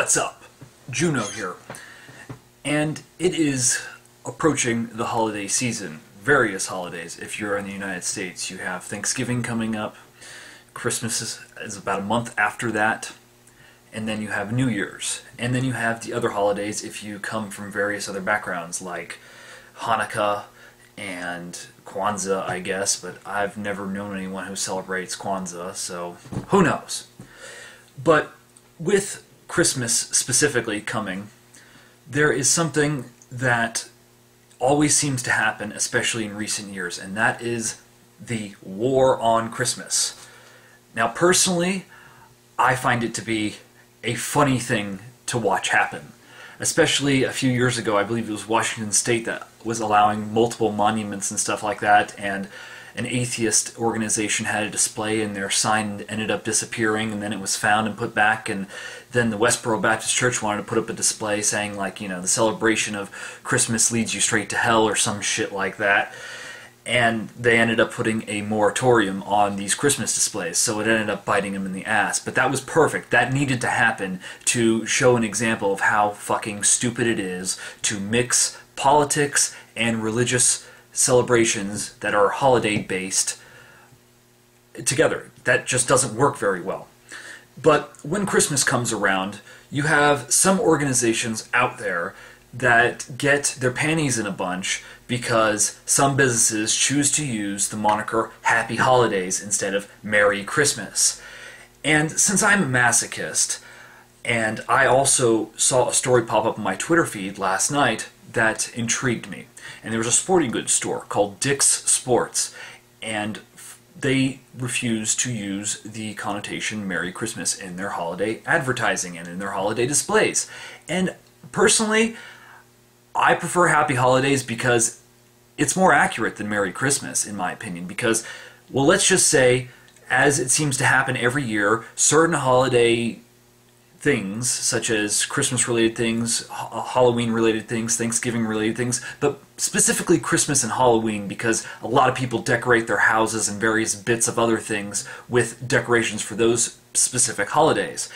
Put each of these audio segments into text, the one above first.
What's up? Juno here. And it is approaching the holiday season. Various holidays. If you're in the United States, you have Thanksgiving coming up. Christmas is about a month after that. And then you have New Year's. And then you have the other holidays if you come from various other backgrounds, like Hanukkah and Kwanzaa, I guess. But I've never known anyone who celebrates Kwanzaa, so who knows? But with Christmas specifically coming, there is something that always seems to happen, especially in recent years, and that is the war on Christmas. Now, personally, I find it to be a funny thing to watch happen. Especially a few years ago, I believe it was Washington State that was allowing multiple monuments and stuff like that, and an atheist organization had a display and their sign ended up disappearing, and then it was found and put back, and then the Westboro Baptist Church wanted to put up a display saying, like, you know, the celebration of Christmas leads you straight to hell or some shit like that. And they ended up putting a moratorium on these Christmas displays, so it ended up biting them in the ass. But that was perfect. That needed to happen to show an example of how fucking stupid it is to mix politics and religious celebrations that are holiday-based together. That just doesn't work very well. But when Christmas comes around, you have some organizations out there that get their panties in a bunch because some businesses choose to use the moniker Happy Holidays instead of Merry Christmas. And since I'm a masochist, and I also saw a story pop up on my Twitter feed last night that intrigued me. And there was a sporting goods store called Dick's Sports, and they refused to use the connotation Merry Christmas in their holiday advertising and in their holiday displays. And personally, I prefer Happy Holidays because it's more accurate than Merry Christmas, in my opinion, because, well, let's just say, as it seems to happen every year, certain holiday things, such as Christmas-related things, Halloween-related things, Thanksgiving-related things, but specifically Christmas and Halloween, because a lot of people decorate their houses and various bits of other things with decorations for those specific holidays.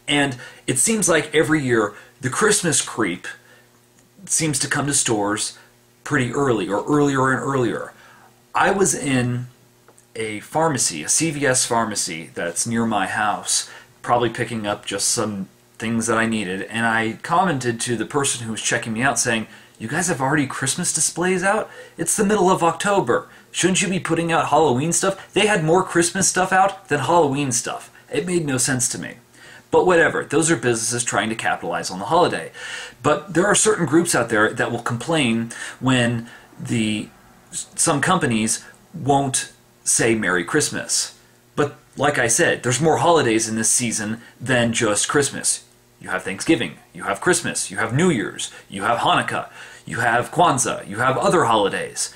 And it seems like every year, the Christmas creep seems to come to stores pretty early, or earlier and earlier. I was in a pharmacy, a CVS pharmacy that's near my house, probably picking up just some things that I needed, and I commented to the person who was checking me out saying, "You guys have already Christmas displays out? It's the middle of October. Shouldn't you be putting out Halloween stuff?" They had more Christmas stuff out than Halloween stuff. It made no sense to me. But whatever, those are businesses trying to capitalize on the holiday. But there are certain groups out there that will complain when some companies won't say Merry Christmas. But like I said, there's more holidays in this season than just Christmas. You have Thanksgiving, you have Christmas, you have New Year's, you have Hanukkah, you have Kwanzaa, you have other holidays.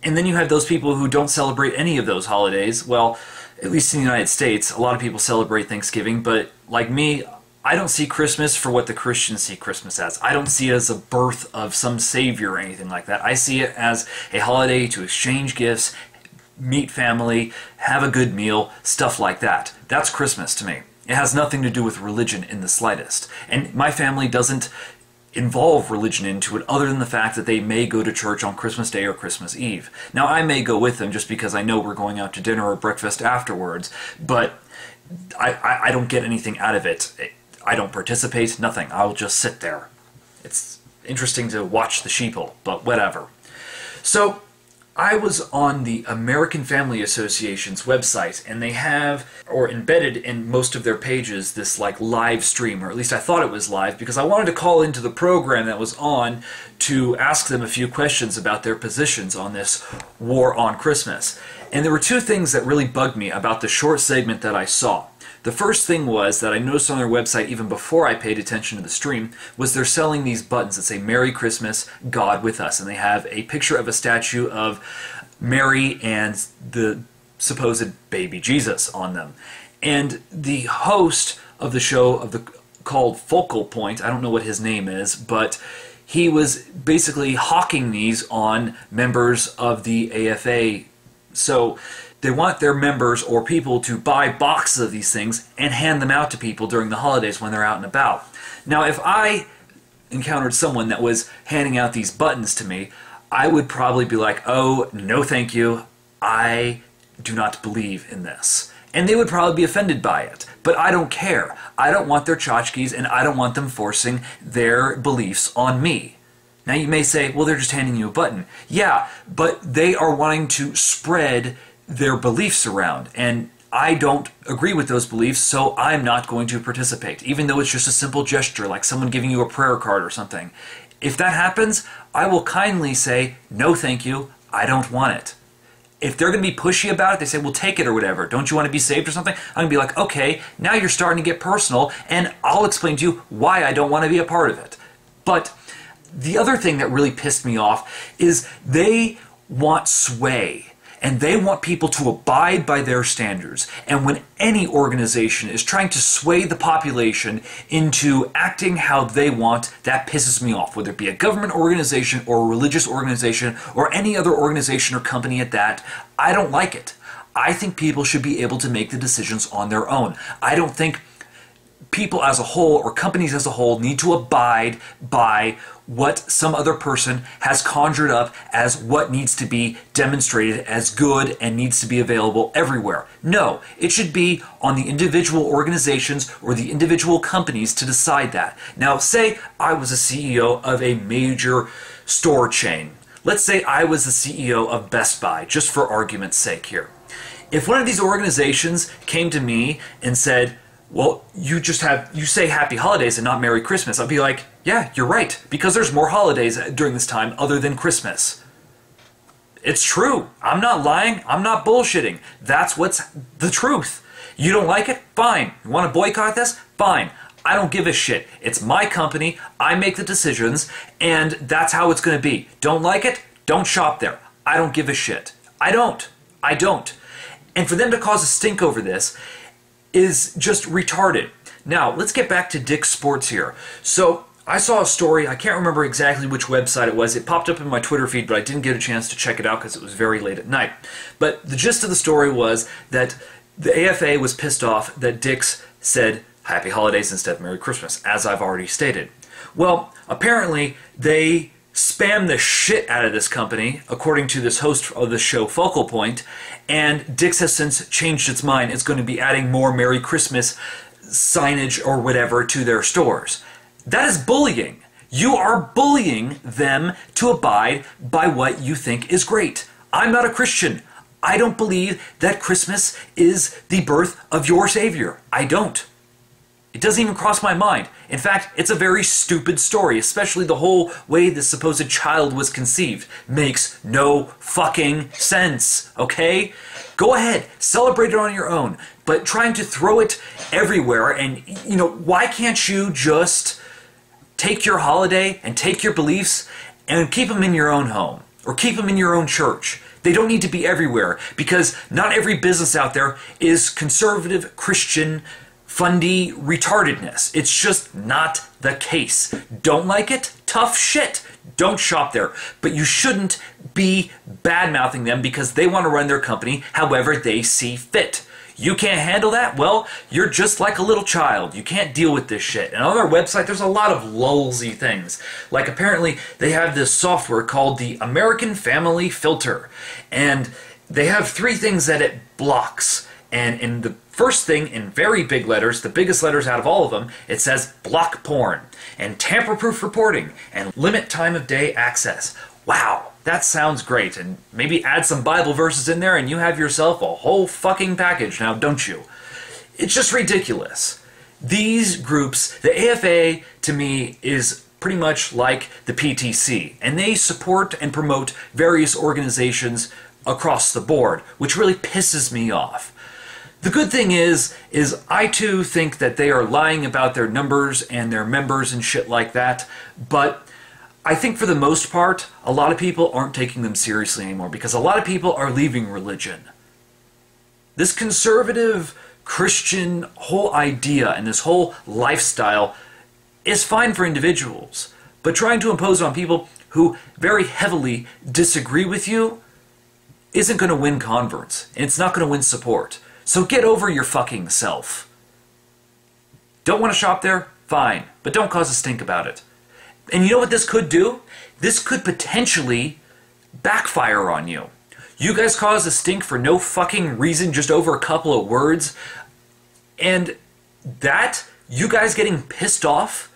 And then you have those people who don't celebrate any of those holidays. Well, at least in the United States, a lot of people celebrate Thanksgiving, but like me, I don't see Christmas for what the Christians see Christmas as. I don't see it as a birth of some savior or anything like that. I see it as a holiday to exchange gifts, meet family, have a good meal, stuff like that. That's Christmas to me. It has nothing to do with religion in the slightest. And my family doesn't involve religion into it other than the fact that they may go to church on Christmas Day or Christmas Eve. Now, I may go with them just because I know we're going out to dinner or breakfast afterwards, but I don't get anything out of it. I don't participate, nothing. I'll just sit there. It's interesting to watch the sheeple, but whatever. So, I was on the American Family Association's website, and they have, or embedded in most of their pages, this like live stream, or at least I thought it was live, because I wanted to call into the program that was on to ask them a few questions about their positions on this war on Christmas. And there were two things that really bugged me about the short segment that I saw. The first thing was that I noticed on their website, even before I paid attention to the stream, was they're selling these buttons that say Merry Christmas, God with us. And they have a picture of a statue of Mary and the supposed baby Jesus on them. And the host of the show called Focal Point, I don't know what his name is, but he was basically hawking these on members of the AFA. So they want their members or people to buy boxes of these things and hand them out to people during the holidays when they're out and about. Now, if I encountered someone that was handing out these buttons to me, I would probably be like, oh, no thank you, I do not believe in this. And they would probably be offended by it. But I don't care. I don't want their tchotchkes, and I don't want them forcing their beliefs on me. Now you may say, well, they're just handing you a button. Yeah, but they are wanting to spread their beliefs around, and I don't agree with those beliefs, so I'm not going to participate, even though it's just a simple gesture, like someone giving you a prayer card or something. If that happens, I will kindly say, no thank you, I don't want it. If they're going to be pushy about it, they say, well, take it or whatever. Don't you want to be saved or something? I'm going to be like, okay, now you're starting to get personal, and I'll explain to you why I don't want to be a part of it. But the other thing that really pissed me off is they want sway. And they want people to abide by their standards. And when any organization is trying to sway the population into acting how they want, that pisses me off. Whether it be a government organization or a religious organization or any other organization or company at that, I don't like it. I think people should be able to make the decisions on their own. I don't think people as a whole or companies as a whole need to abide by what some other person has conjured up as what needs to be demonstrated as good and needs to be available everywhere. No, it should be on the individual organizations or the individual companies to decide that. Now, say I was a CEO of a major store chain. Let's say I was the CEO of Best Buy, just for argument's sake here. If one of these organizations came to me and said, well, you say Happy Holidays and not Merry Christmas, I'd be like, yeah, you're right, because there's more holidays during this time other than Christmas. It's true. I'm not lying. I'm not bullshitting. That's what's the truth. You don't like it? Fine. You want to boycott this? Fine. I don't give a shit. It's my company. I make the decisions, and that's how it's going to be. Don't like it? Don't shop there. I don't give a shit. I don't. And for them to cause a stink over this is just retarded. Now, let's get back to Dick's Sports here. So, I saw a story, I can't remember exactly which website it was. It popped up in my Twitter feed, but I didn't get a chance to check it out because it was very late at night. But the gist of the story was that the AFA was pissed off that Dick's said Happy Holidays instead of Merry Christmas, as I've already stated. Well, apparently they spammed the shit out of this company, according to this host of the show, Focal Point, and Dick's has since changed its mind. It's going to be adding more Merry Christmas signage or whatever to their stores. That is bullying. You are bullying them to abide by what you think is great. I'm not a Christian. I don't believe that Christmas is the birth of your Savior. I don't. It doesn't even cross my mind. In fact, it's a very stupid story, especially the whole way this supposed child was conceived. Makes no fucking sense, okay? Go ahead, celebrate it on your own, but trying to throw it everywhere and, why can't you just take your holiday and take your beliefs and keep them in your own home or keep them in your own church? They don't need to be everywhere because not every business out there is conservative Christian fundy retardedness. It's just not the case. Don't like it? Tough shit. Don't shop there. But you shouldn't be bad-mouthing them because they want to run their company however they see fit. You can't handle that? Well, you're just like a little child. You can't deal with this shit. And on their website, there's a lot of lulzy things. Like apparently they have this software called the American Family Filter. And they have 3 things that it blocks. And in the first thing, in very big letters, the biggest letters out of all of them, it says block porn and tamper-proof reporting and limit time of day access. Wow, that sounds great. And maybe add some Bible verses in there and you have yourself a whole fucking package now, don't you? It's just ridiculous. These groups, the AFA to me is pretty much like the PTC, and they support and promote various organizations across the board, which really pisses me off. The good thing is I too think that they are lying about their numbers and their members and shit like that, but I think for the most part, a lot of people aren't taking them seriously anymore because a lot of people are leaving religion. This conservative Christian whole idea and this whole lifestyle is fine for individuals, but trying to impose it on people who very heavily disagree with you isn't going to win converts, and it's not going to win support. So get over your fucking self. Don't want to shop there? Fine, but don't cause a stink about it. And you know what this could do? This could potentially backfire on you. You guys cause a stink for no fucking reason, just over a couple of words, and that, you guys getting pissed off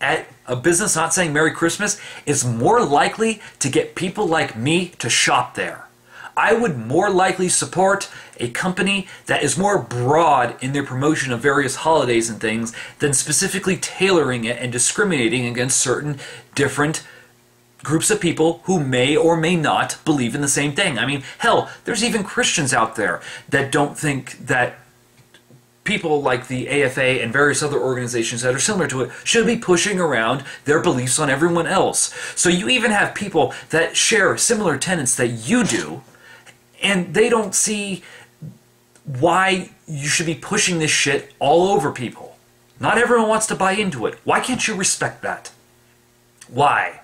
at a business not saying Merry Christmas, is more likely to get people like me to shop there. I would more likely support a company that is more broad in their promotion of various holidays and things than specifically tailoring it and discriminating against certain different groups of people who may or may not believe in the same thing. I mean, hell, there's even Christians out there that don't think that people like the AFA and various other organizations that are similar to it should be pushing around their beliefs on everyone else. So you even have people that share similar tenets that you do, and they don't see why you should be pushing this shit all over people. Not everyone wants to buy into it. Why can't you respect that? Why?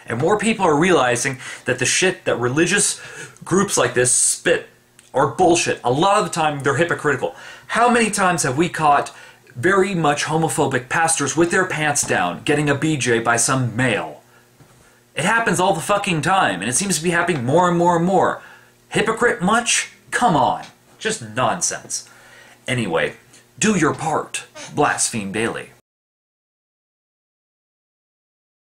And more people are realizing that the shit that religious groups like this spit are bullshit. A lot of the time, they're hypocritical. How many times have we caught very much homophobic pastors with their pants down getting a BJ by some male? It happens all the fucking time, and it seems to be happening more and more and more. Hypocrite much? Come on. Just nonsense. Anyway, do your part. Blaspheme daily.